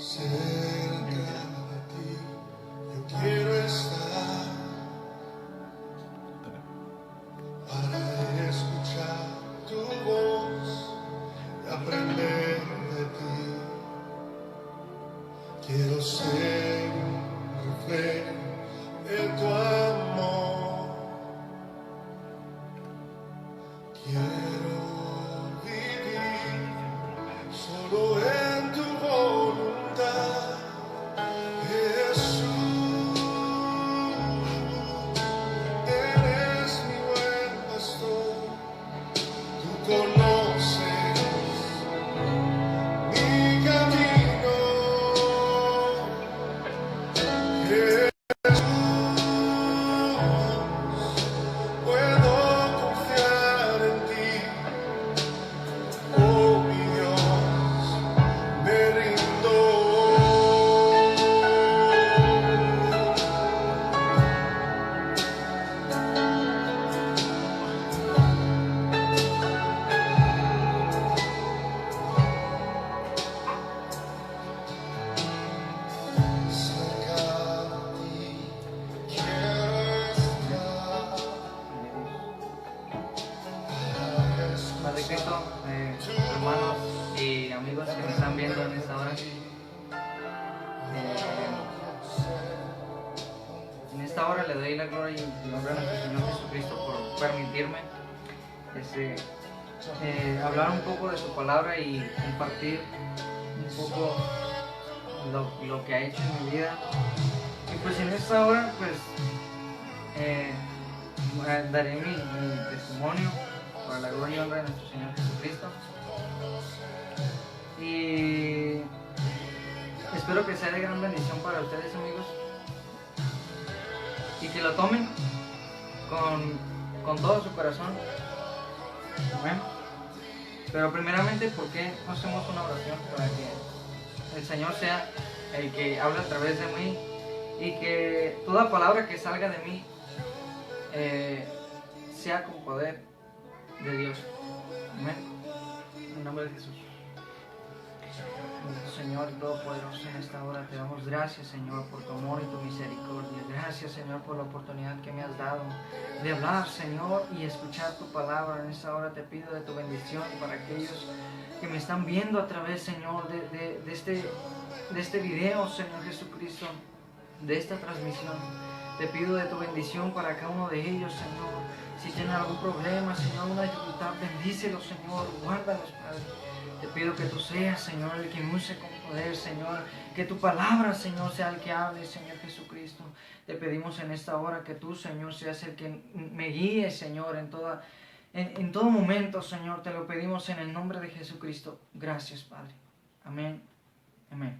Cerca de ti yo quiero estar para escuchar tu voz y aprender de ti. Quiero ser un reflejo de tu amor. Quiero vivir solo en tu voluntad. Jesús, eres mi buen pastor, tú conoces mi camino. Jesús, puedo confiar en ti, oh mi Dios, me rindo. Cerca de ti quiero estar para Padre Cristo, hermanos y amigos que me están viendo en esta hora, en esta hora le doy la gloria y honra a nuestro Señor Jesucristo por permitirme hablar un poco de su palabra y compartir un poco lo que ha hecho en mi vida. Y pues en esta hora pues daré mi testimonio para la gloria y honra de nuestro Señor Jesucristo. Y espero que sea de gran bendición para ustedes, amigos, y que lo tomen con todo su corazón. Amén. Pero primeramente, ¿por qué no hacemos una oración para que el Señor sea el que habla a través de mí y que toda palabra que salga de mí sea con poder de Dios? Amén. En nombre de Jesús. Señor Todopoderoso, en esta hora te damos gracias, Señor, por tu amor y tu misericordia. Gracias, Señor, por la oportunidad que me has dado de hablar, Señor, y escuchar tu palabra. En esta hora te pido de tu bendición para aquellos que me están viendo a través, Señor, de este video, Señor Jesucristo, de esta transmisión. Te pido de tu bendición para cada uno de ellos, Señor. Si tienen algún problema, Señor, una dificultad, bendícelos, Señor, guárdalos, Padre. Te pido que tú seas, Señor, el que me use con poder, Señor. Que tu palabra, Señor, sea el que hable, Señor Jesucristo. Te pedimos en esta hora que tú, Señor, seas el que me guíe, Señor, en todo momento, Señor. Te lo pedimos en el nombre de Jesucristo. Gracias, Padre. Amén. Amén.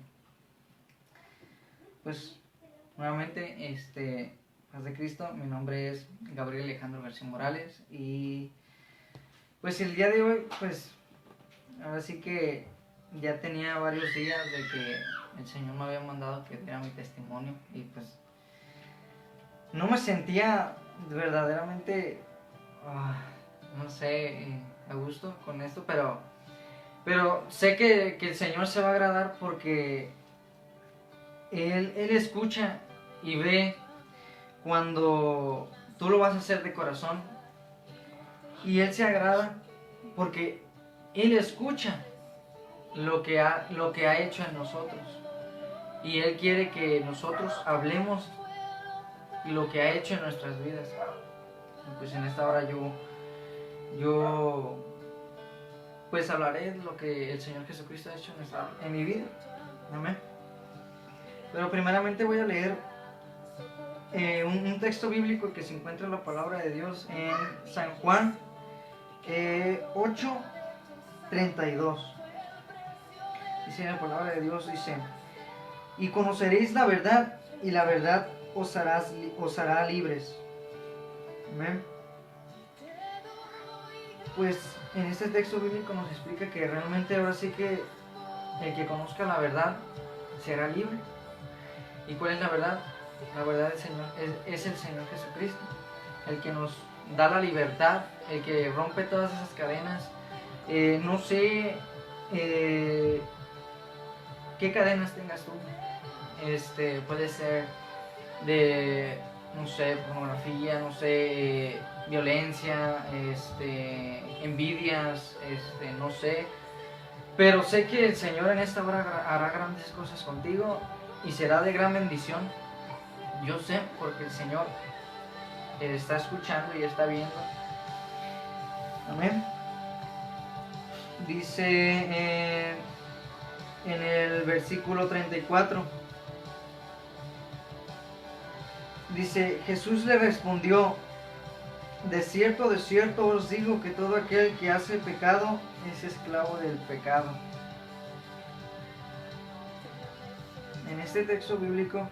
Pues, nuevamente, paz de Cristo. Mi nombre es Gabriel Alejandro García Morales. Y, pues, el día de hoy, pues, ahora sí que ya tenía varios días de que el Señor me había mandado que diera mi testimonio y pues no me sentía verdaderamente, no sé, a gusto con esto, pero sé que el Señor se va a agradar porque Él escucha y ve cuando tú lo vas a hacer de corazón y Él se agrada porque Él escucha lo que ha hecho en nosotros y Él quiere que nosotros hablemos lo que ha hecho en nuestras vidas. Y pues en esta hora yo pues hablaré de lo que el Señor Jesucristo ha hecho en mi vida. Amén. Pero primeramente voy a leer un texto bíblico que se encuentra en la palabra de Dios en San Juan 8:32. Dice la palabra de Dios, dice: y conoceréis la verdad, y la verdad os hará libres. Amén. Pues en este texto bíblico nos explica que realmente ahora sí que el que conozca la verdad será libre. ¿Y cuál es la verdad? La verdad del Señor es el Señor Jesucristo, el que nos da la libertad, el que rompe todas esas cadenas. No sé qué cadenas tengas tú. Puede ser de, no sé, pornografía, no sé, violencia, envidias, no sé. Pero sé que el Señor en esta hora hará grandes cosas contigo y será de gran bendición. Yo sé, porque el Señor está escuchando y está viendo. Amén. Dice en el versículo 34, dice, Jesús le respondió, de cierto os digo que todo aquel que hace pecado es esclavo del pecado. En este texto bíblico,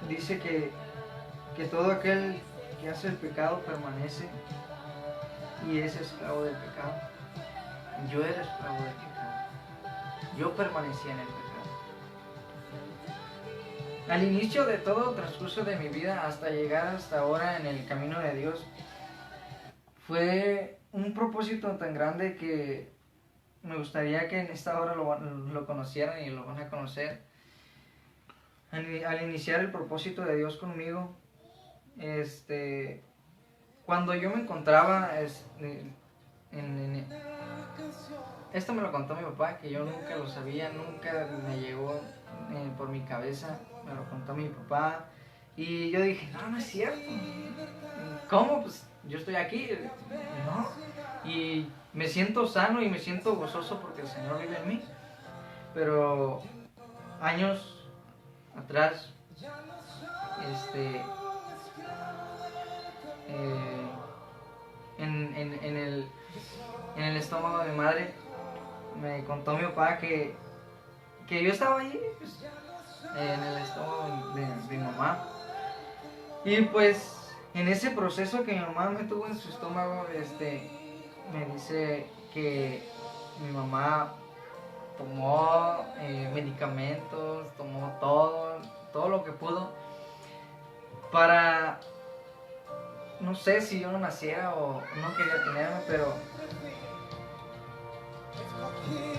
dice que todo aquel que hace el pecado permanece y es esclavo del pecado. Yo era esclavo del pecado. Yo permanecía en el pecado. Al inicio de todo transcurso de mi vida, hasta llegar hasta ahora en el camino de Dios, fue un propósito tan grande que me gustaría que en esta hora lo conocieran y lo van a conocer. Al iniciar el propósito de Dios conmigo, cuando yo me encontraba esto me lo contó mi papá, que yo nunca lo sabía, nunca me llegó por mi cabeza, me lo contó mi papá y yo dije, no es cierto, ¿cómo? Pues yo estoy aquí, ¿no? Y me siento sano y me siento gozoso porque el Señor vive en mí, pero años atrás, en el estómago de mi madre, me contó mi papá que yo estaba allí, pues, en el estómago de mi mamá. Y pues en ese proceso que mi mamá me tuvo en su estómago, me dice que mi mamá tomó medicamentos, tomó todo lo que pudo para, no sé si yo no naciera o no quería tenerme, pero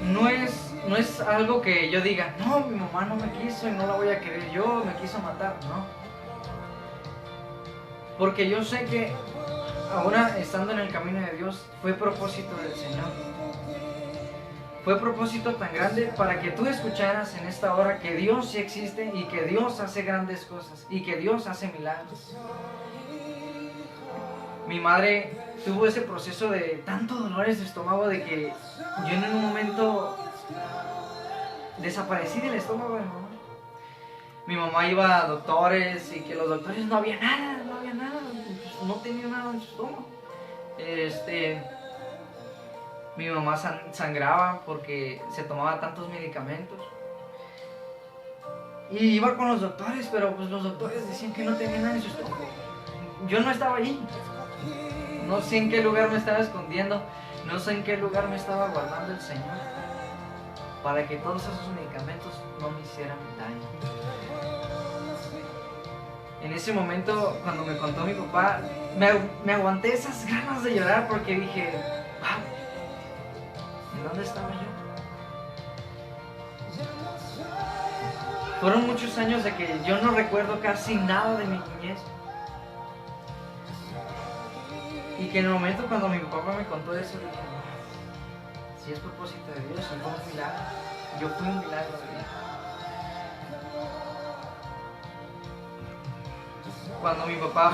no es algo que yo diga, no, mi mamá no me quiso y no la voy a querer yo, me quiso matar, no. Porque yo sé que ahora estando en el camino de Dios fue propósito del Señor. Fue propósito tan grande para que tú escucharas en esta hora que Dios sí existe y que Dios hace grandes cosas y que Dios hace milagros. Mi madre tuvo ese proceso de tanto dolores de estómago de que yo en un momento desaparecí del estómago de mi mamá. Mi mamá iba a doctores y que los doctores no había nada, no tenía nada en su estómago. Mi mamá sangraba porque se tomaba tantos medicamentos. Y iba con los doctores, pero pues los doctores decían que no tenía nada en su estómago. Yo no estaba allí. No sé en qué lugar me estaba escondiendo. No sé en qué lugar me estaba guardando el Señor para que todos esos medicamentos no me hicieran daño. En ese momento, cuando me contó mi papá, me aguanté esas ganas de llorar porque dije, wow, ¿en dónde estaba yo? Fueron muchos años de que yo no recuerdo casi nada de mi niñez. Y que en el momento cuando mi papá me contó eso, dije, si es propósito de Dios, si fue un milagro. Yo fui un milagro de Dios. Cuando mi papá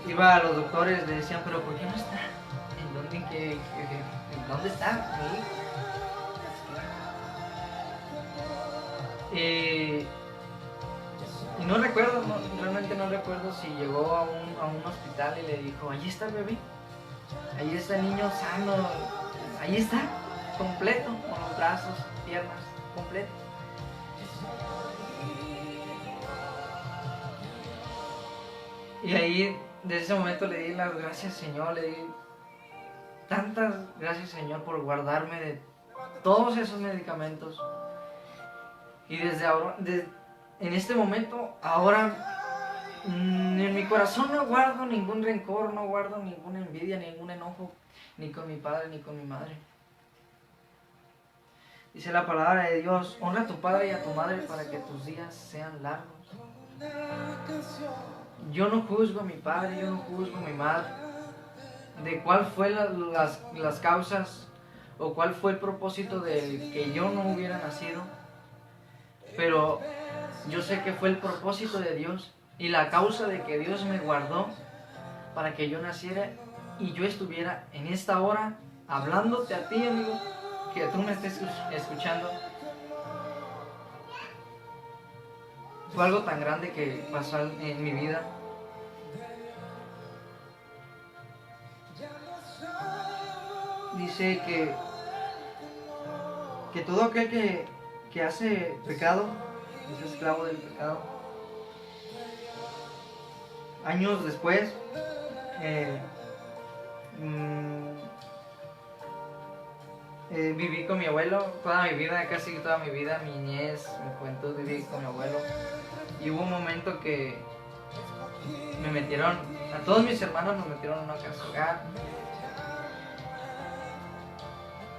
iba a los doctores, le decían, pero ¿por qué no está? ¿En dónde está mi hijo? Y no recuerdo, realmente no recuerdo si llegó a un hospital y le dijo, ahí está el bebé, ahí está el niño sano, ahí está, completo, con los brazos, piernas, completo. Y ahí, desde ese momento le di las gracias, Señor, le di tantas gracias, Señor, por guardarme de todos esos medicamentos. Y desde ahora, en este momento, ahora, en mi corazón no guardo ningún rencor, no guardo ninguna envidia, ningún enojo, ni con mi padre, ni con mi madre. Dice la palabra de Dios, honra a tu padre y a tu madre para que tus días sean largos. Yo no juzgo a mi padre, yo no juzgo a mi madre de cuál fue las causas o cuál fue el propósito de que yo no hubiera nacido, pero yo sé que fue el propósito de Dios y la causa de que Dios me guardó para que yo naciera y yo estuviera en esta hora hablándote a ti, amigo, que tú me estés escuchando. Fue algo tan grande que pasó en mi vida. Dice que todo aquel que hace pecado es esclavo del pecado. Años después, viví con mi abuelo toda mi vida, casi toda mi vida, mi niñez, mi juventud viví con mi abuelo. Y hubo un momento que me metieron, a todos mis hermanos nos metieron en una casa hogar.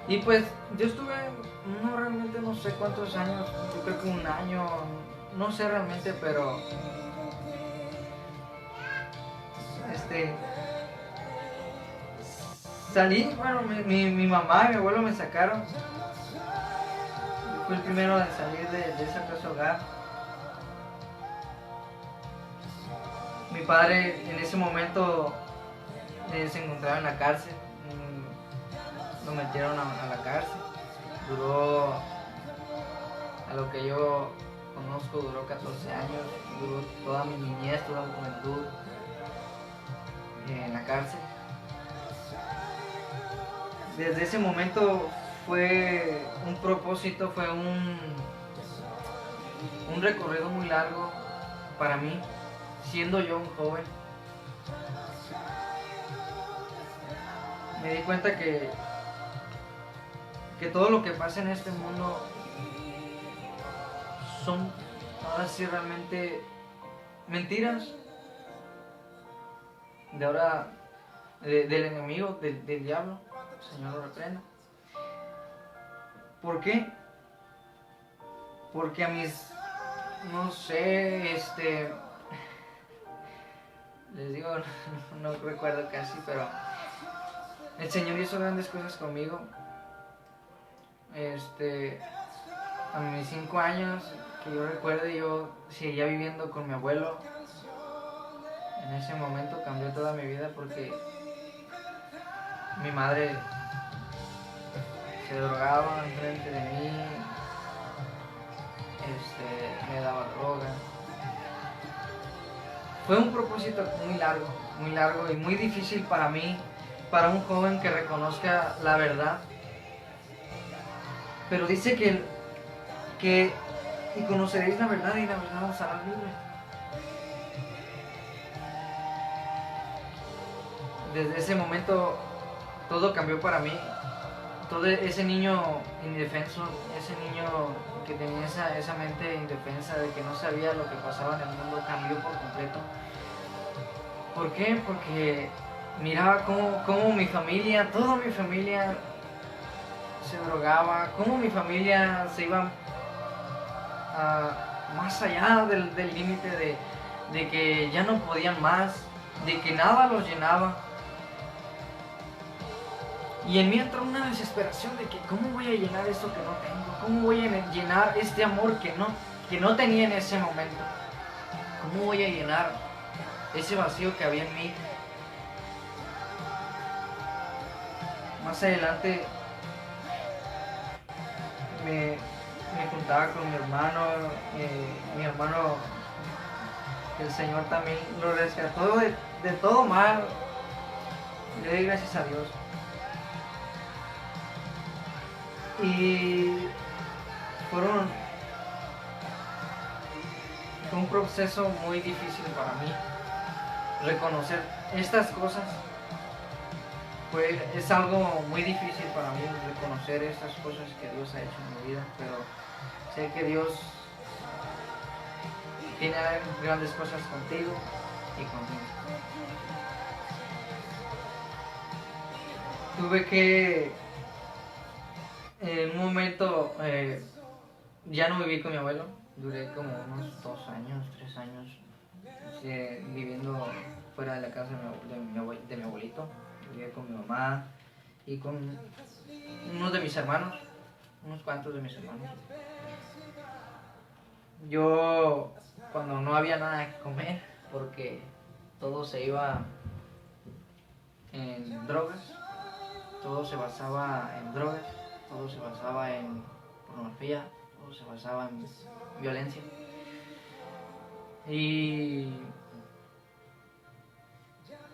Y pues yo estuve, realmente no sé cuántos años, yo creo que un año, no sé realmente, pero salí, bueno, mi mamá y mi abuelo me sacaron. Fui el primero en salir de esa casa hogar. Mi padre en ese momento se encontraba en la cárcel. Lo metieron a la cárcel. Duró, a lo que yo conozco, duró 14 años. Duró toda mi niñez, toda mi juventud en la cárcel. Desde ese momento fue un propósito, fue un recorrido muy largo para mí, siendo yo un joven. Me di cuenta que todo lo que pasa en este mundo son, ahora sí, realmente mentiras del enemigo, del diablo. El Señor lo reprenda. ¿Por qué? Porque a mis, no sé, les digo, no recuerdo casi, pero el Señor hizo grandes cosas conmigo. A mis 5 años, que yo recuerde, yo seguía viviendo con mi abuelo. En ese momento cambió toda mi vida porque mi madre se drogaba enfrente de mí, me daba droga. Fue un propósito muy largo y muy difícil para mí, para un joven que reconozca la verdad. Pero dice que y conoceréis la verdad y la verdad os hará libre. Desde ese momento todo cambió para mí. Todo ese niño indefenso, ese niño que tenía esa mente indefensa de que no sabía lo que pasaba en el mundo, cambió por completo. ¿Por qué? Porque miraba cómo mi familia, toda mi familia se drogaba, cómo mi familia se iba más allá del límite de que ya no podían más, de que nada los llenaba. Y en mí entró una desesperación de que ¿cómo voy a llenar esto que no tengo? ¿Cómo voy a llenar este amor que no tenía en ese momento? ¿Cómo voy a llenar ese vacío que había en mí? Más adelante me juntaba con mi hermano, el Señor también lo rescató de todo mal. Le doy gracias a Dios. Y fue un proceso muy difícil para mí reconocer estas cosas. Es algo muy difícil para mí reconocer estas cosas que Dios ha hecho en mi vida, pero sé que Dios tiene grandes cosas contigo y conmigo. Tuve que En un momento ya no viví con mi abuelo, duré como unos 2 años, 3 años viviendo fuera de la casa de mi abuelito. Vivía con mi mamá y con unos de mis hermanos, unos cuantos de mis hermanos. Yo, cuando no había nada que comer, porque todo se iba en drogas, todo se basaba en drogas, todo se basaba en pornografía, todo se basaba en violencia. Y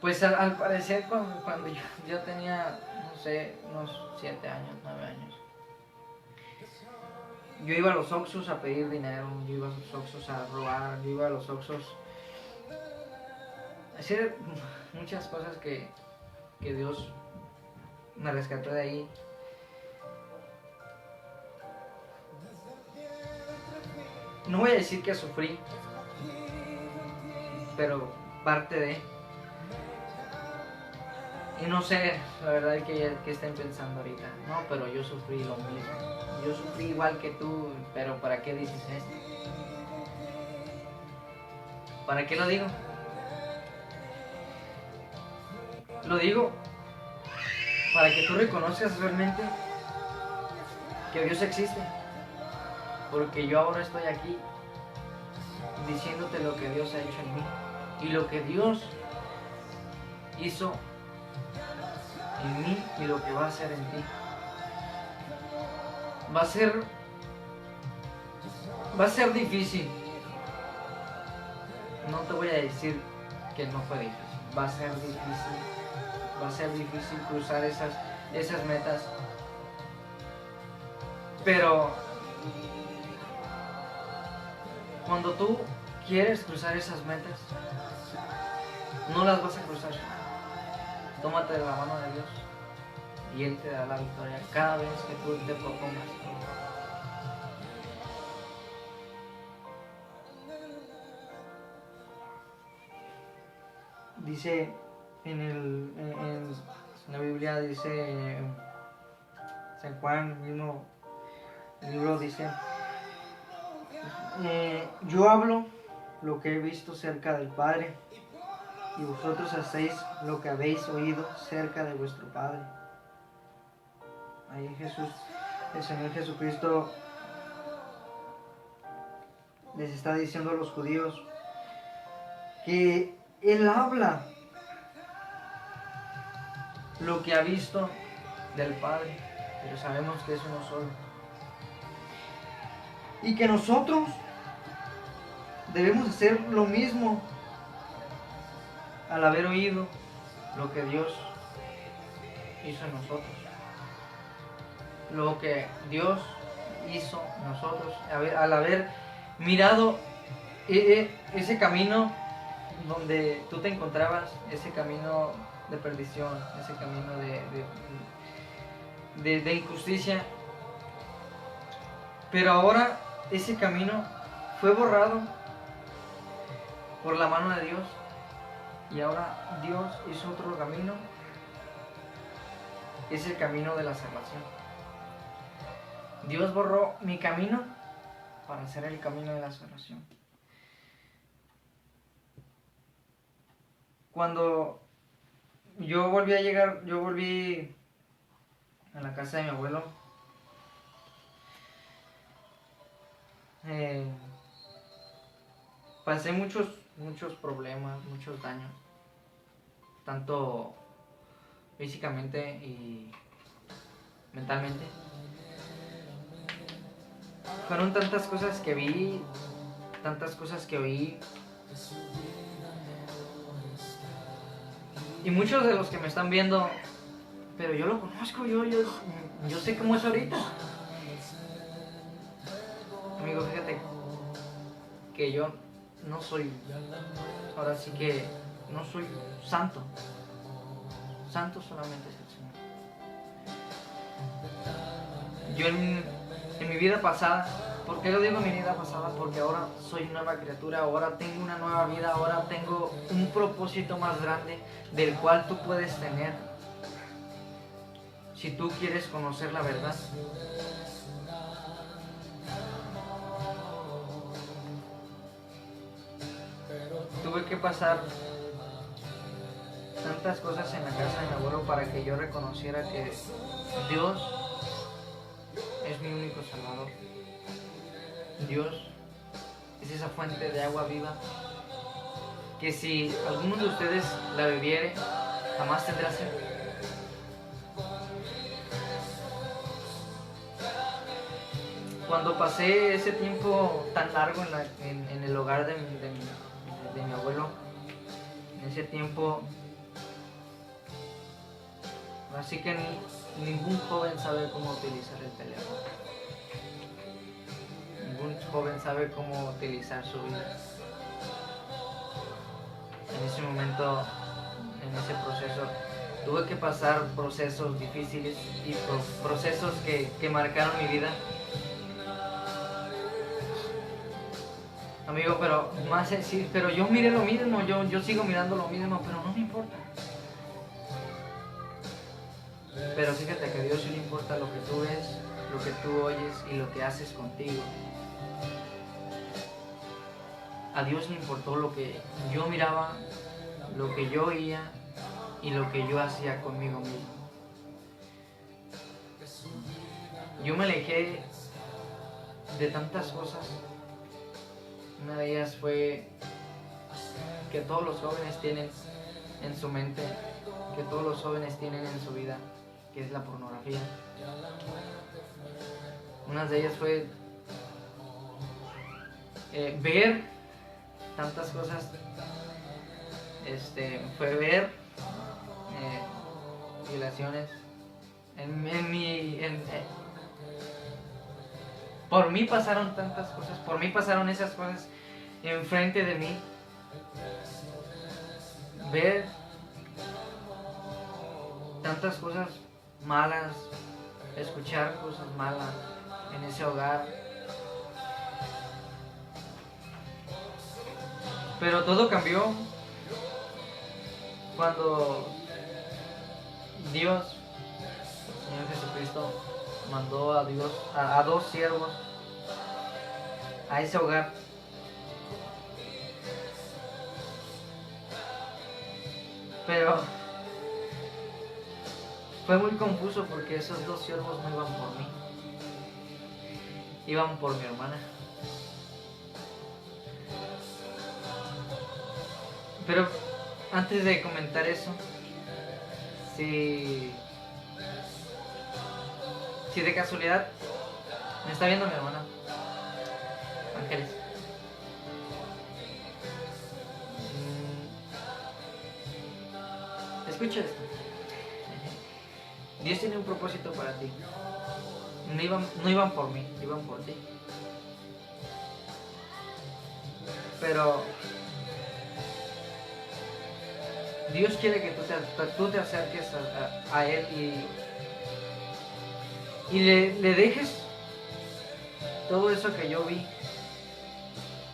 pues al parecer cuando yo tenía, no sé, unos 7 años, 9 años, yo iba a los Oxxos a pedir dinero, yo iba a los Oxxos a robar, yo iba a los Oxxos a hacer muchas cosas que Dios me rescató de ahí. No voy a decir que sufrí, pero parte de... Y no sé, la verdad que estén pensando ahorita. No, pero yo sufrí lo mismo. Yo sufrí igual que tú, pero ¿para qué dices esto? ¿Para qué lo digo? Lo digo para que tú reconozcas realmente que Dios existe. Porque yo ahora estoy aquí diciéndote lo que Dios ha hecho en mí. Y lo que Dios hizo en mí y lo que va a hacer en ti. Va a ser difícil. No te voy a decir que no fue difícil. Va a ser difícil. Va a ser difícil cruzar esas metas. Pero cuando tú quieres cruzar esas metas, no las vas a cruzar. Tómate de la mano de Dios y Él te da la victoria cada vez que tú te propongas. Dice en la Biblia, dice San Juan, el mismo libro, dice: yo hablo lo que he visto cerca del Padre, y vosotros hacéis lo que habéis oído cerca de vuestro Padre. Ahí el Señor Jesucristo les está diciendo a los judíos que Él habla lo que ha visto del Padre, pero sabemos que es uno solo. Y que nosotros debemos hacer lo mismo al haber oído lo que Dios hizo en nosotros. Lo que Dios hizo en nosotros, al haber mirado ese camino donde tú te encontrabas, ese camino de perdición, ese camino de injusticia. Pero ahora ese camino fue borrado por la mano de Dios, y ahora Dios hizo otro camino. Es el camino de la salvación. Dios borró mi camino para hacer el camino de la salvación. Cuando yo volví a la casa de mi abuelo, pasé muchos problemas, muchos daños, tanto físicamente y mentalmente. Fueron tantas cosas que vi, tantas cosas que oí, y muchos de los que me están viendo, pero yo lo conozco, yo sé cómo es ahorita. Amigo, fíjate que yo no soy, ahora sí que no soy santo. Santo solamente es el Señor. Yo en mi vida pasada, ¿por qué lo digo mi vida pasada? Porque ahora soy nueva criatura, ahora tengo una nueva vida, ahora tengo un propósito más grande del cual tú puedes tener. si tú quieres conocer la verdad. Tuve que pasar tantas cosas en la casa de mi abuelo para que yo reconociera que Dios es mi único salvador. Dios es esa fuente de agua viva que si alguno de ustedes la bebiere, jamás tendrá sed. Cuando pasé ese tiempo tan largo en el hogar de mi abuelo, en ese tiempo, así que ningún joven sabe cómo utilizar el teléfono. Ningún joven sabe cómo utilizar su vida. En ese momento, en ese proceso, tuve que pasar procesos difíciles y procesos que marcaron mi vida. Amigo, pero yo miré lo mismo, yo sigo mirando lo mismo, pero no me importa. Pero fíjate que a Dios sí le importa lo que tú ves, lo que tú oyes y lo que haces contigo. A Dios le importó lo que yo miraba, lo que yo oía y lo que yo hacía conmigo mismo. Yo me alejé de tantas cosas. Una de ellas fue que todos los jóvenes tienen en su mente, que todos los jóvenes tienen en su vida, que es la pornografía. Una de ellas fue ver tantas cosas, fue ver violaciones. Por mí pasaron tantas cosas, por mí pasaron esas cosas enfrente de mí. Ver tantas cosas malas, escuchar cosas malas en ese hogar. Pero todo cambió cuando Dios, Señor Jesucristo, mandó a dos siervos a ese hogar. Pero fue muy confuso porque esos dos siervos no iban por mí, iban por mi hermana. Pero antes de comentar eso, si de casualidad me está viendo mi hermana Ángeles, escucha esto. Dios tiene un propósito para ti. No iban por mí, iban por ti. Pero Dios quiere que tú te acerques a Él y le dejes todo eso que yo vi,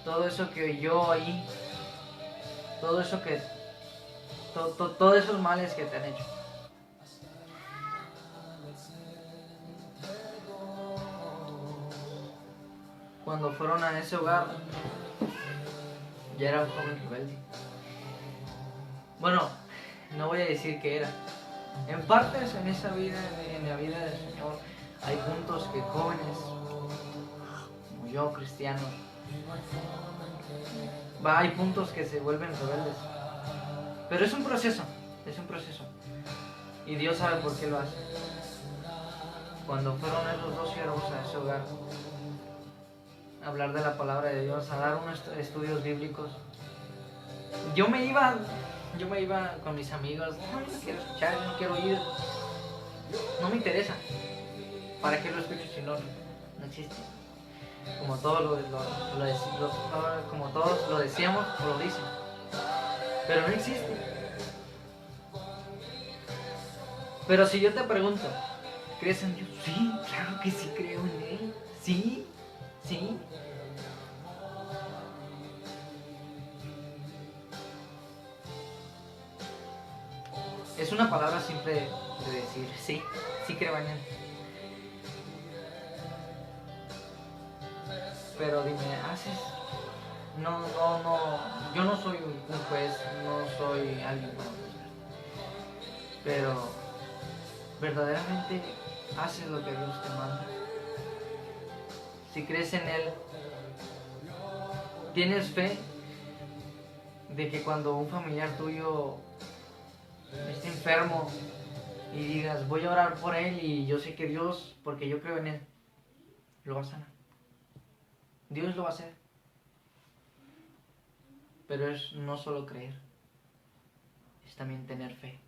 todo eso que yo oí, todo eso todos esos males que te han hecho. Cuando fueron a ese hogar, ya era un joven rebelde. Bueno, no voy a decir que era. En partes en esa vida, en la vida del Señor, hay puntos que jóvenes, como yo, cristianos, hay puntos que se vuelven rebeldes. Pero es un proceso. Y Dios sabe por qué lo hace. Cuando fueron esos dos siervos a ese hogar, a hablar de la palabra de Dios, a dar unos estudios bíblicos, yo me iba con mis amigos. No quiero escuchar, no quiero oír, no me interesa. ¿Para qué lo escucho si no existe? Como todos como todos lo decíamos o lo dicen, pero no existe. Pero si yo te pregunto, ¿crees en Dios? Sí, claro que sí creo en Él. Sí. Es una palabra simple de decir, sí creo pero dime, ¿haces? No, yo no soy un juez, no soy alguien para juzgar, pero verdaderamente haces lo que Dios te manda. Si crees en Él, tienes fe de que cuando un familiar tuyo esté enfermo y digas, voy a orar por él y yo sé que Dios, porque yo creo en Él, lo va a sanar. Dios lo va a hacer. Pero es no solo creer, es también tener fe.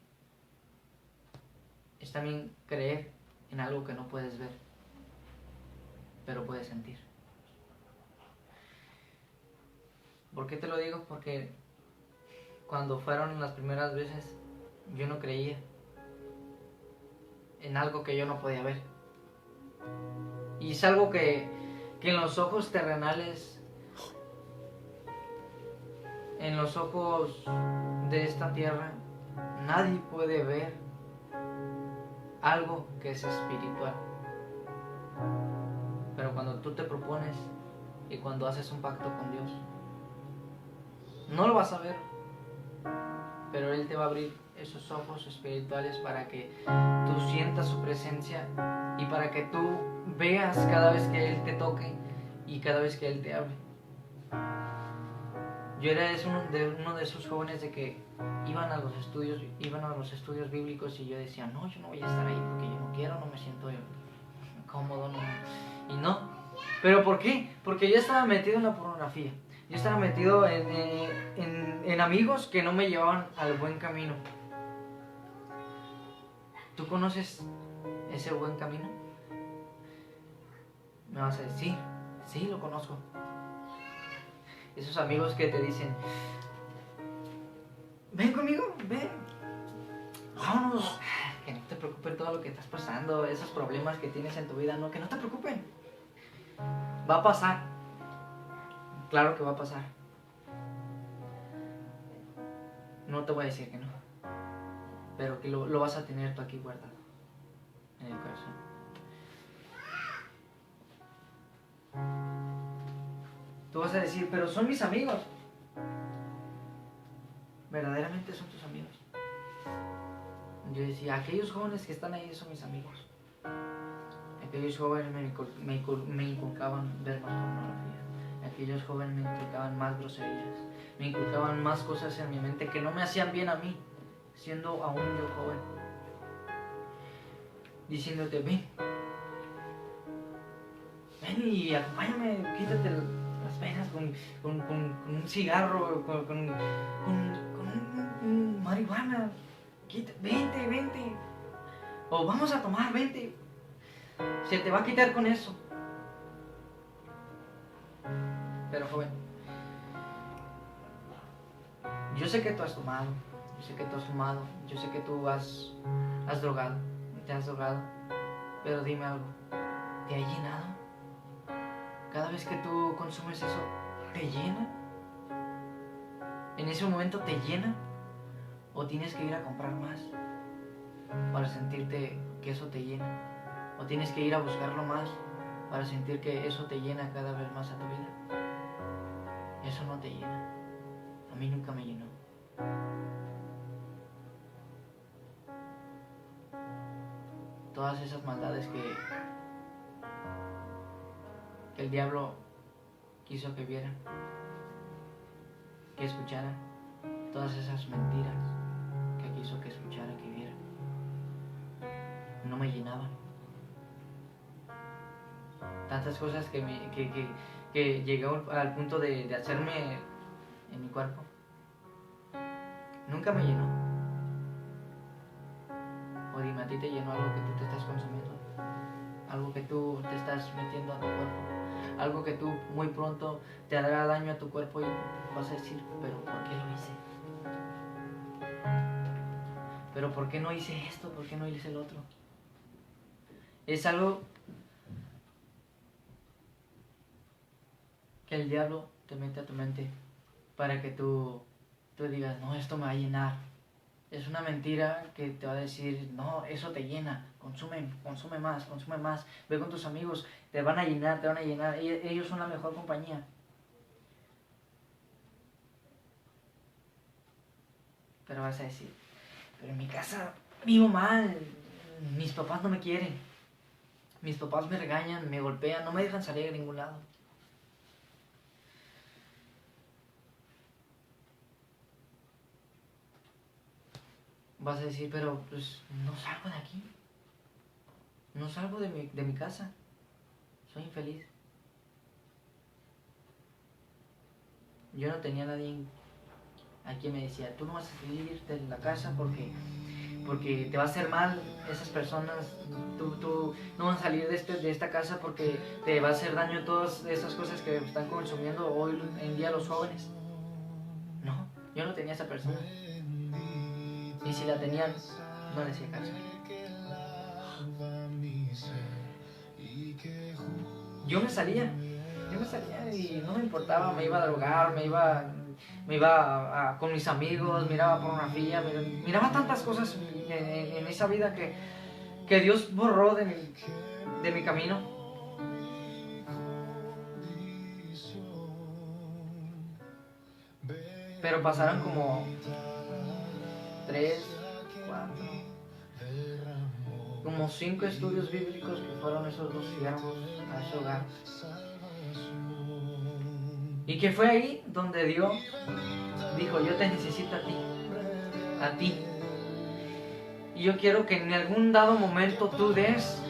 Es también creer en algo que no puedes ver, pero puedes sentir. ¿Por qué te lo digo? Porque cuando fueron las primeras veces, yo no creía en algo que yo no podía ver. Y es algo que en los ojos terrenales, en los ojos de esta tierra, nadie puede ver algo que es espiritual. Pero cuando tú te propones y cuando haces un pacto con Dios, no lo vas a ver, pero Él te va a abrir esos ojos espirituales para que tú sientas su presencia y para que tú veas cada vez que Él te toque y cada vez que Él te hable. Yo era uno de esos jóvenes de que iban a los estudios bíblicos y yo decía, no, yo no voy a estar ahí porque yo no quiero, no me siento cómodo, no. Y no. ¿Pero por qué? Porque yo estaba metido en la pornografía. Yo estaba metido en amigos que no me llevaban al buen camino. ¿Tú conoces ese buen camino? Me vas a decir, sí, lo conozco. Esos amigos que te dicen, ven conmigo, ven, vámonos, que no te preocupe todo lo que estás pasando, esos problemas que tienes en tu vida, no, que no te preocupen, va a pasar, claro que va a pasar, no te voy a decir que no, pero que lo vas a tener tú aquí guardado en el corazón. Tú vas a decir, pero son mis amigos. Verdaderamente son tus amigos. Yo decía, aquellos jóvenes que están ahí son mis amigos. Aquellos jóvenes me inculcaban ver más pornografía. Aquellos jóvenes me inculcaban más groserías. Me inculcaban más cosas en mi mente que no me hacían bien a mí, siendo aún yo joven. Diciéndote, ven y acompáñame, quítate las venas con un cigarro, con un marihuana, vente, o vamos a tomar, vente, se te va a quitar con eso. Pero joven, yo sé que tú has tomado, yo sé que tú has fumado, yo sé que tú has drogado, te has drogado, pero dime algo, ¿te ha llenado? Cada vez que tú consumes eso, ¿te llena? ¿En ese momento te llena? ¿O tienes que ir a comprar más para sentirte que eso te llena? ¿O tienes que ir a buscarlo más para sentir que eso te llena cada vez más a tu vida? Eso no te llena. A mí nunca me llenó. Todas esas maldades que el diablo quiso que vieran, que escucharan, todas esas mentiras que quiso que escuchara, que vieran, no me llenaban. Tantas cosas que llegó al punto de hacerme en mi cuerpo, nunca me llenó. O dime, ¿a ti te llenó algo que tú te estás consumiendo? Algo que tú te estás metiendo a tu cuerpo, algo que tú muy pronto te hará daño a tu cuerpo y vas a decir, pero ¿por qué lo hice? ¿Pero por qué no hice esto? ¿Por qué no hice el otro? Es algo que el diablo te mete a tu mente para que tú digas, no, esto me va a llenar. Es una mentira que te va a decir, no, eso te llena. consume más, ve con tus amigos, te van a llenar, ellos son la mejor compañía. Pero vas a decir, pero en mi casa vivo mal, mis papás no me quieren, mis papás me regañan, me golpean, no me dejan salir a ningún lado. Vas a decir, pero pues no salgo de aquí, no salgo de mi casa, soy infeliz. Yo no tenía nadie a quien me decía, tú no vas a salir de la casa porque te va a hacer mal esas personas, tú no vas a salir de esta casa porque te va a hacer daño todas esas cosas que están consumiendo hoy en día los jóvenes. No, yo no tenía esa persona. Y si la tenían, no le hacía caso. Yo me salía y no me importaba, me iba a drogar, me iba con mis amigos, miraba pornografía, miraba tantas cosas en esa vida que Dios borró de mi camino. Pero pasaron como 3, 4, como 5 estudios bíblicos que fueron esos 2 siervos a ese hogar. Y que fue ahí donde Dios dijo, yo te necesito a ti. Y yo quiero que en algún dado momento tú des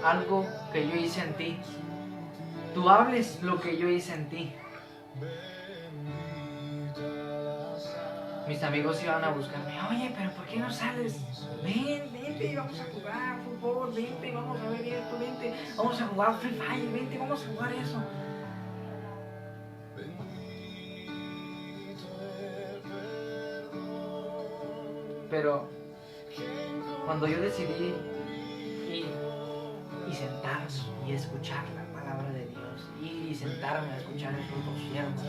algo que yo hice en ti. Tú hables lo que yo hice en ti. Mis amigos iban a buscarme, oye, pero ¿por qué no sales? Vente, vamos a jugar fútbol, vente, vamos a ver esto, vente, vamos a jugar Free Fire, vente, vamos a jugar eso. Pero cuando yo decidí ir y sentarme y escuchar la palabra de Dios, ir y sentarme a escuchar a esos 2 siervos,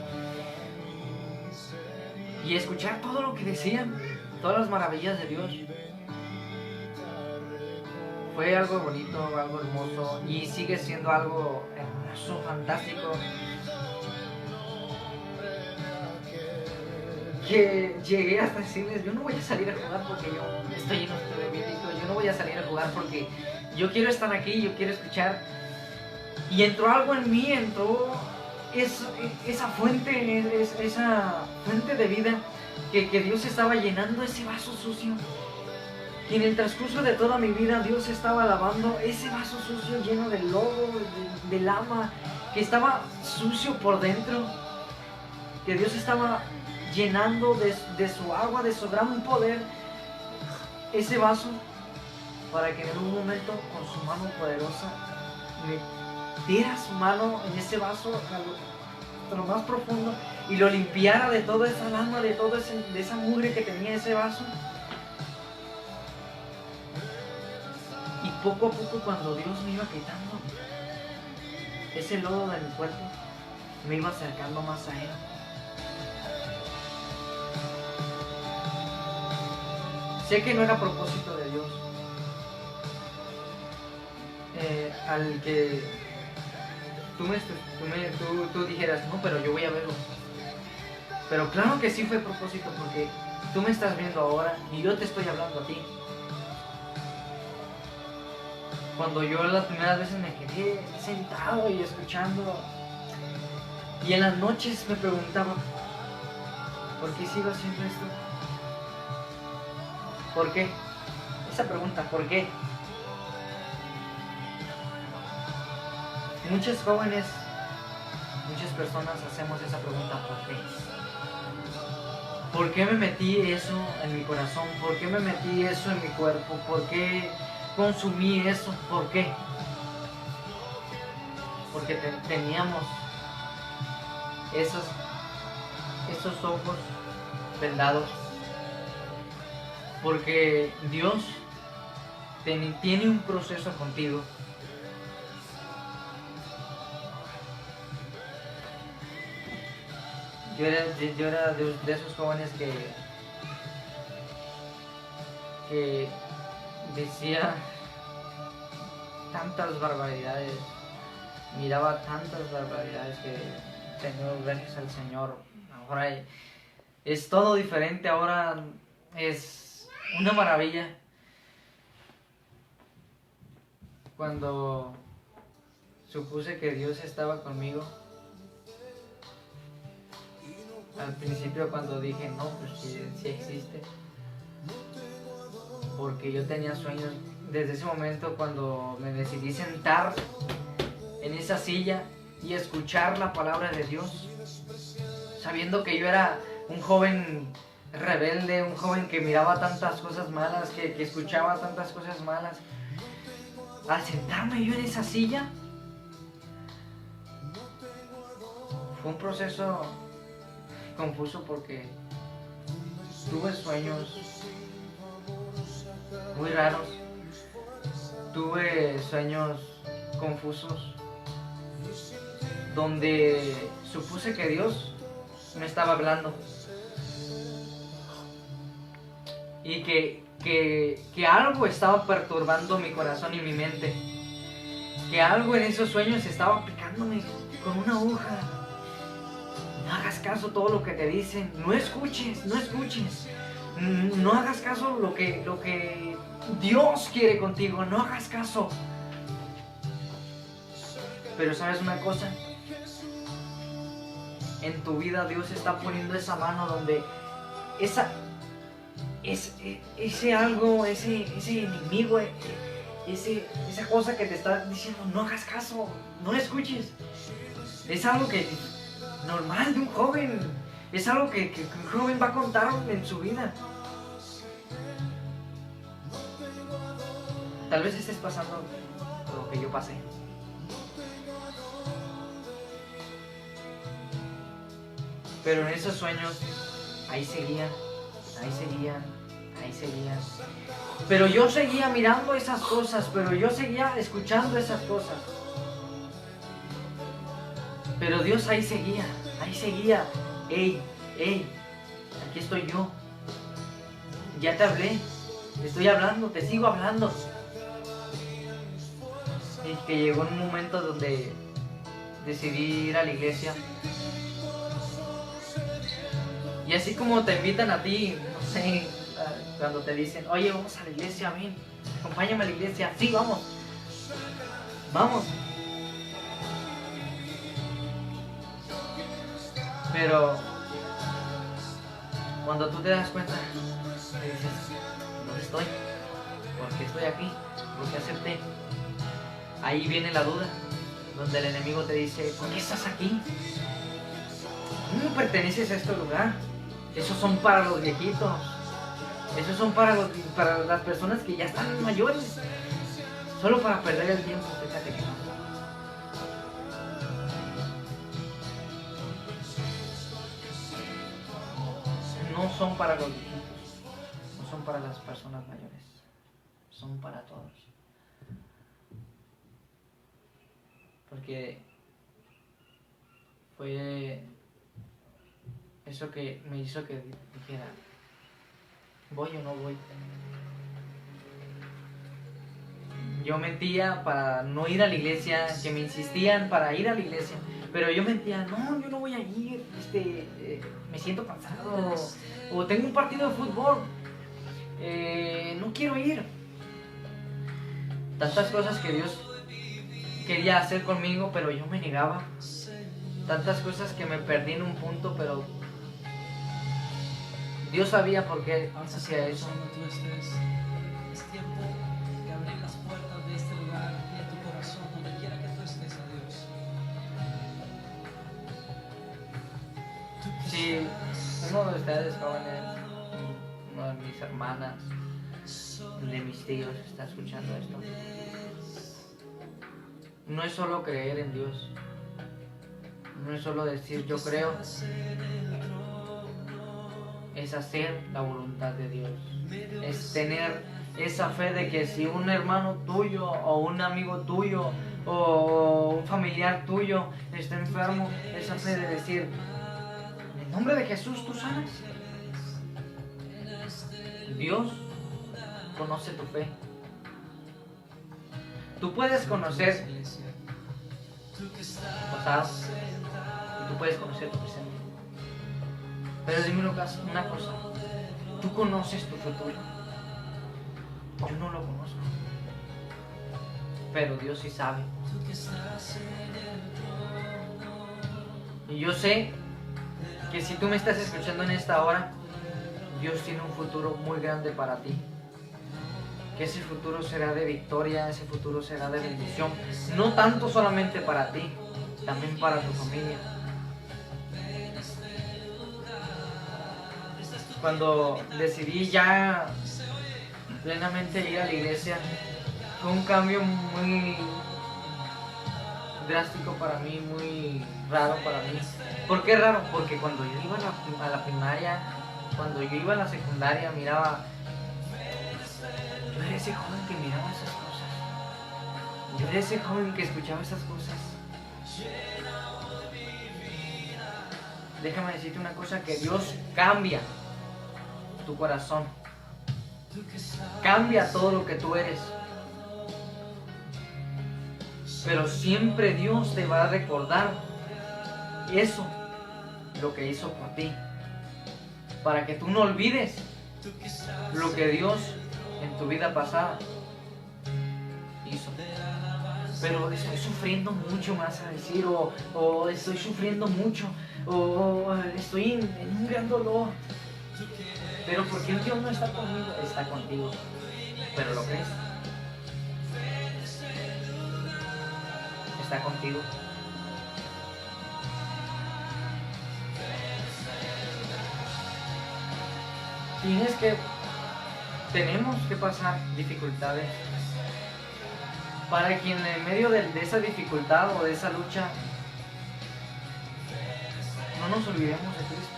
y escuchar todo lo que decían, todas las maravillas de Dios, fue algo bonito, algo hermoso, y sigue siendo algo hermoso, fantástico, que llegué hasta decirles, yo no voy a salir a jugar porque yo estoy en un estudio bíblico, yo no voy a salir a jugar porque yo quiero estar aquí, yo quiero escuchar. Y entró algo en mí, entró esa fuente de vida que Dios estaba llenando ese vaso sucio. Y en el transcurso de toda mi vida Dios estaba lavando ese vaso sucio lleno de lodo, de lama, que estaba sucio por dentro, que Dios estaba llenando de su agua, de su gran poder, ese vaso, para que en un momento con su mano poderosa metiera su mano en ese vaso hasta lo más profundo y lo limpiara de toda esa lama, de esa mugre que tenía ese vaso. Y poco a poco, cuando Dios me iba quitando ese lodo de mi cuerpo, me iba acercando más a Él. Sé que no era propósito de Dios al que tú dijeras, no, pero yo voy a verlo. Pero claro que sí fue propósito, porque tú me estás viendo ahora y yo te estoy hablando a ti. Cuando yo las primeras veces me quedé sentado y escuchando, y en las noches me preguntaba, ¿por qué sigo haciendo esto? ¿Por qué? Esa pregunta, ¿por qué? Muchos jóvenes, muchas personas hacemos esa pregunta, ¿por qué? ¿Por qué me metí eso en mi corazón? ¿Por qué me metí eso en mi cuerpo? ¿Por qué consumí eso? ¿Por qué? Porque teníamos esos ojos vendados. Porque Dios tiene un proceso contigo. Yo era de esos jóvenes que decía, tantas barbaridades, miraba tantas barbaridades que, Señor, gracias al Señor, ahora es todo diferente, ahora es una maravilla. Cuando supuse que Dios estaba conmigo, al principio cuando dije, no, pues sí existe, porque yo tenía sueños, desde ese momento cuando me decidí sentar en esa silla y escuchar la palabra de Dios, sabiendo que yo era un joven rebelde, un joven que miraba tantas cosas malas, que escuchaba tantas cosas malas. Al sentarme yo en esa silla, fue un proceso confuso porque tuve sueños muy raros, tuve sueños confusos, donde supuse que Dios me estaba hablando y que algo estaba perturbando mi corazón y mi mente, que algo en esos sueños estaba picándome con una aguja. No hagas caso a todo lo que te dicen, no escuches, no hagas caso lo que Dios quiere contigo, no hagas caso. Pero ¿sabes una cosa? En tu vida Dios está poniendo esa mano donde ese algo, ese enemigo, esa cosa que te está diciendo, no hagas caso, no escuches. Es algo que normal de un joven, es algo que un joven va a contar en su vida. Tal vez estés pasando por lo que yo pasé. Pero en esos sueños, ahí seguían. Pero yo seguía mirando esas cosas, pero yo seguía escuchando esas cosas. Pero Dios ahí seguía. Ey, aquí estoy yo. Ya te hablé, te estoy hablando, te sigo hablando. Y que llegó un momento donde decidí ir a la iglesia. Y así como te invitan a ti, no sé, cuando te dicen, oye, vamos a la iglesia, ven, acompáñame a la iglesia. Sí, vamos. Pero cuando tú te das cuenta, te dices, ¿dónde estoy? ¿Por qué estoy aquí? ¿Por qué acepté? Ahí viene la duda, donde el enemigo te dice, ¿por qué estás aquí? ¿Cómo perteneces a este lugar? Esos son para los viejitos. Esos son para las personas que ya están mayores. Solo para perder el tiempo, fíjate que no. No son para los viejitos. No son para las personas mayores. Son para todos. Porque fue eso que me hizo que dijera, ¿voy o no voy? Yo mentía para no ir a la iglesia, que me insistían para ir a la iglesia, pero yo mentía, no, yo no voy a ir, me siento cansado, o tengo un partido de fútbol, no quiero ir. Tantas cosas que Dios quería hacer conmigo, pero yo me negaba. Tantas cosas que me perdí en un punto, pero Dios sabía por qué hacía eso. Es tiempo de abrir las puertas de este lugar y de tu corazón, donde quiera que tú estés, a Dios. Si uno de ustedes jóvenes, una de mis hermanas, de mis tíos está escuchando esto, no es solo creer en Dios, no es solo decir yo creo, es hacer la voluntad de Dios, es tener esa fe de que si un hermano tuyo o un amigo tuyo o un familiar tuyo está enfermo, esa fe de decir, en el nombre de Jesús tú sanas. Dios conoce tu fe. Tú puedes conocer Iglesia. Tú que estás tu pasado y tú puedes conocer tu presente. Pero dime una cosa, tú conoces tu futuro. Yo no lo conozco, pero Dios sí sabe. tú que estás en el trono. Y yo sé que si tú me estás escuchando en esta hora, Dios tiene un futuro muy grande para ti. Que ese futuro será de victoria, ese futuro será de bendición. No tanto solamente para ti, también para tu familia. Cuando decidí ya plenamente ir a la iglesia, fue un cambio muy drástico para mí, muy raro para mí. ¿Por qué raro? Porque cuando yo iba a la primaria, cuando yo iba a la secundaria, miraba, yo era ese joven que miraba esas cosas. Yo era ese joven que escuchaba esas cosas. Déjame decirte una cosa, que Dios cambia tu corazón. Cambia todo lo que tú eres. Pero siempre Dios te va a recordar eso, lo que hizo por ti. Para que tú no olvides lo que Dios en tu vida pasada hizo. Pero estoy sufriendo mucho, más a decir, o estoy sufriendo mucho, o estoy en un gran dolor. Pero ¿por qué Dios no está conmigo? Está contigo. ¿Pero lo crees? Está contigo. Tenemos que pasar dificultades para que en medio de esa dificultad o de esa lucha no nos olvidemos de Cristo.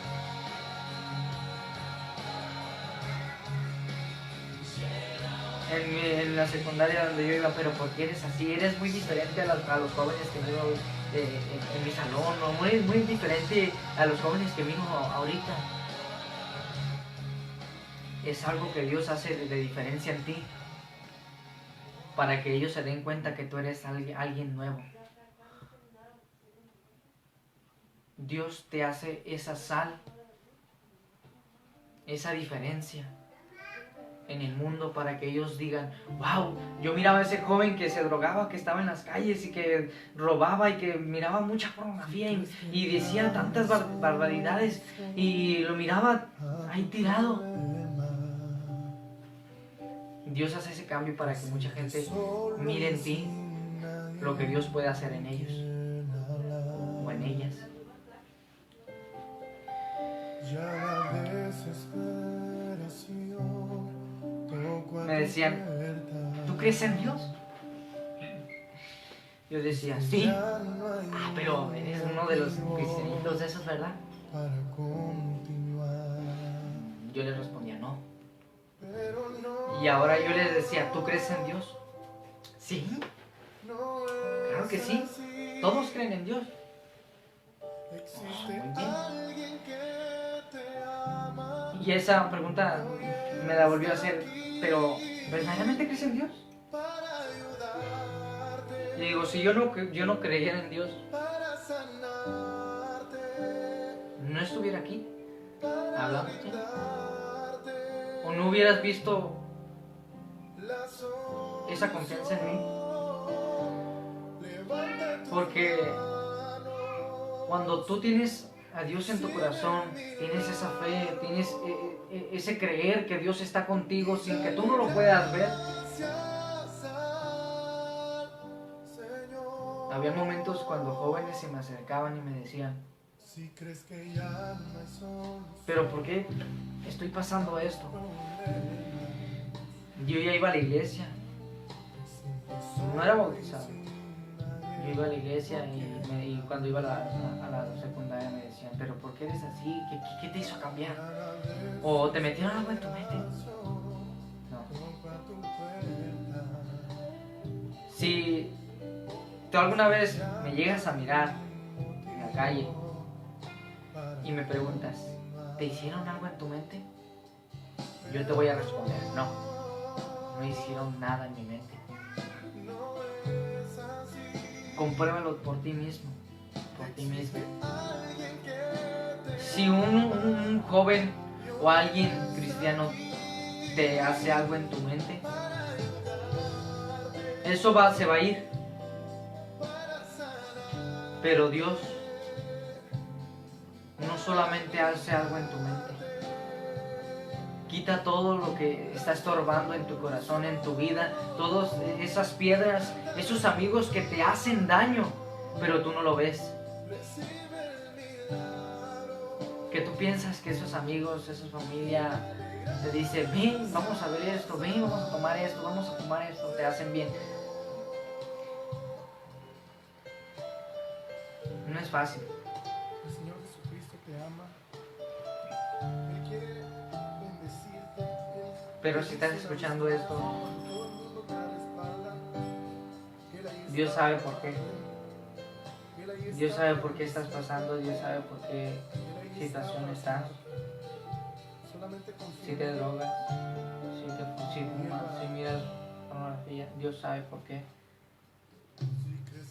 En la secundaria donde yo iba, pero ¿por qué eres así? Eres muy diferente a los jóvenes que veo en mi salón, ¿no? Muy diferente a los jóvenes que vino ahorita. Es algo que Dios hace de diferencia en ti, para que ellos se den cuenta que tú eres alguien nuevo. Dios te hace esa sal, esa diferencia en el mundo, para que ellos digan, wow, yo miraba a ese joven que se drogaba, que estaba en las calles y que robaba y que miraba mucha pornografía y decía tantas barbaridades y lo miraba ahí tirado. Dios hace ese cambio para que mucha gente mire en ti lo que Dios puede hacer en ellos o en ellas. Me decían, ¿tú crees en Dios? Yo decía, sí. Pero eres uno de los cristianitos, ¿eso es verdad? Yo les respondía, no. Y ahora yo les decía, ¿tú crees en Dios? Sí. Claro que sí. Todos creen en Dios. Muy bien. Y esa pregunta me la volvió a hacer, pero ¿verdaderamente crees en Dios? Y digo, si yo no creyera en Dios, no estuviera aquí hablándote. O no hubieras visto esa confianza en mí. Porque cuando tú tienes a Dios en tu corazón, tienes esa fe, tienes ese creer que Dios está contigo sin que tú no lo puedas ver. Había momentos cuando jóvenes se me acercaban y me decían, ¿pero por qué estoy pasando esto? Yo ya iba a la iglesia, no era bautizado. Yo iba a la iglesia y cuando iba a la secundaria me decían, ¿pero por qué eres así? ¿Qué te hizo cambiar? ¿O te metieron algo en tu mente? No. Si tú alguna vez me llegas a mirar en la calle y me preguntas, ¿te hicieron algo en tu mente? Yo te voy a responder, no hicieron nada en mi mente. compruébalo por ti mismo, por ti mismo. Si un joven o alguien cristiano te hace algo en tu mente, eso se va a ir. Pero Dios no solamente hace algo en tu mente, quita todo lo que está estorbando en tu corazón, en tu vida, todas esas piedras, esos amigos que te hacen daño, pero tú no lo ves. Que tú piensas que esos amigos, esa familia te dice, ven, vamos a ver esto, ven, vamos a tomar esto, vamos a fumar esto, te hacen bien. No es fácil. El Señor Jesucristo te ama. Él quiere bendecirte. Pero si estás escuchando esto, Todo el mundo te da la espalda. Él ahí está. Dios sabe por qué. Él ahí está. Dios sabe por qué estás pasando, Dios sabe por qué situación estás. Solamente confía. Si te drogas, si fumas, si miras pornografía, Dios sabe por qué.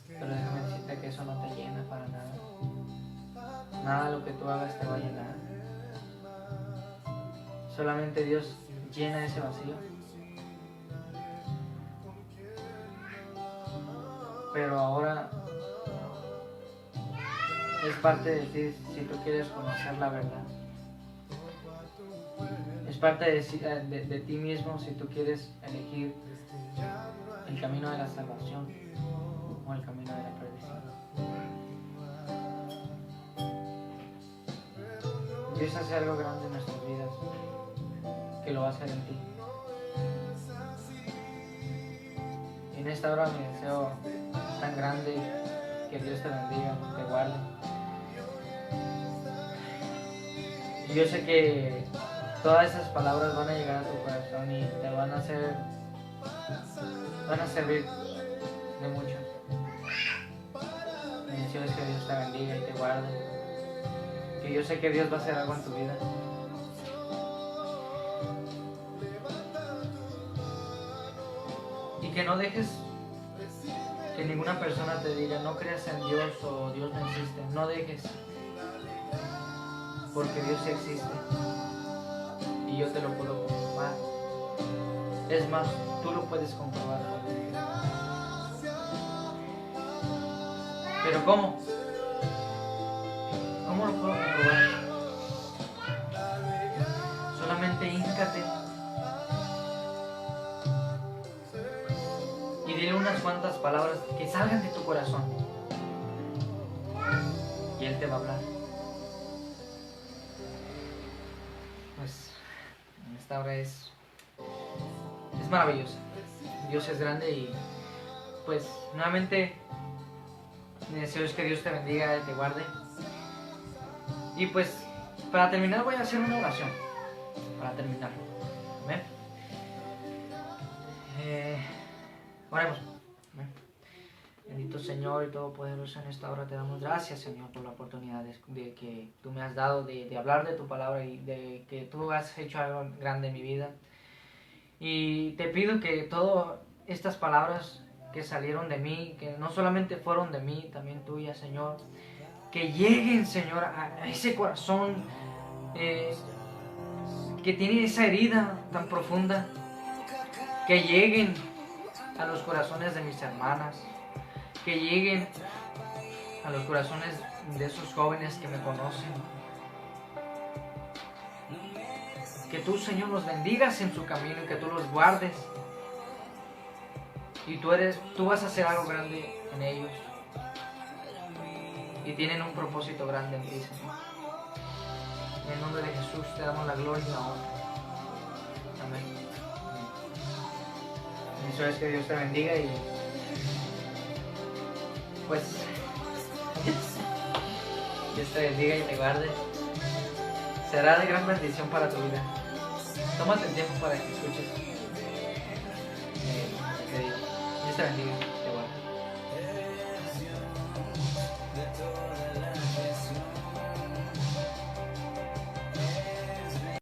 Pero déjame decirte que eso no te llena para nada. Nada de lo que tú hagas te va a llenar. Solamente Dios llena ese vacío. Pero ahora es parte de ti si tú quieres conocer la verdad. Es parte de ti mismo si tú quieres elegir el camino de la salvación o el camino de la perdición. Dios hace algo grande en nuestras vidas, que lo va a hacer en ti. En esta hora mi deseo es tan grande, que Dios te bendiga, te guarde. Y yo sé que todas esas palabras van a llegar a tu corazón y te van a servir de mucho. Mi deseo es que Dios te bendiga y te guarde. Que yo sé que Dios va a hacer algo en tu vida. Y que no dejes que ninguna persona te diga no creas en Dios o Dios no existe. No dejes. Porque Dios sí existe. Y yo te lo puedo comprobar. Es más, tú lo puedes comprobar. Pero ¿cómo? ¿Cómo lo puedo comprobar? Solamente híncate y dile unas cuantas palabras que salgan de tu corazón y Él te va a hablar. Pues en esta hora es maravillosa. Dios es grande y pues nuevamente mi deseo es que Dios te bendiga y te guarde. Y pues para terminar voy a hacer una oración. Para terminar. Amén. Oremos. Amén. Bendito Señor y Todopoderoso, en esta hora te damos gracias, Señor, por la oportunidad de que tú me has dado de hablar de tu palabra y de que tú has hecho algo grande en mi vida. Y te pido que todas estas palabras que salieron de mí, que no solamente fueron de mí, también tuyas, Señor, que lleguen, Señor, a ese corazón que tiene esa herida tan profunda, que lleguen a los corazones de mis hermanas, que lleguen a los corazones de esos jóvenes que me conocen. Que tú, Señor, los bendigas en su camino y que tú los guardes. Y tú vas a hacer algo grande en ellos. Y tienen un propósito grande en ti, Señor. En el nombre de Jesús te damos la gloria y la honra. Amén. Y eso es que Dios te bendiga y pues Dios te bendiga y te guarde. Será de gran bendición para tu vida. Tómate el tiempo para que escuches lo que digo. Dios te bendiga.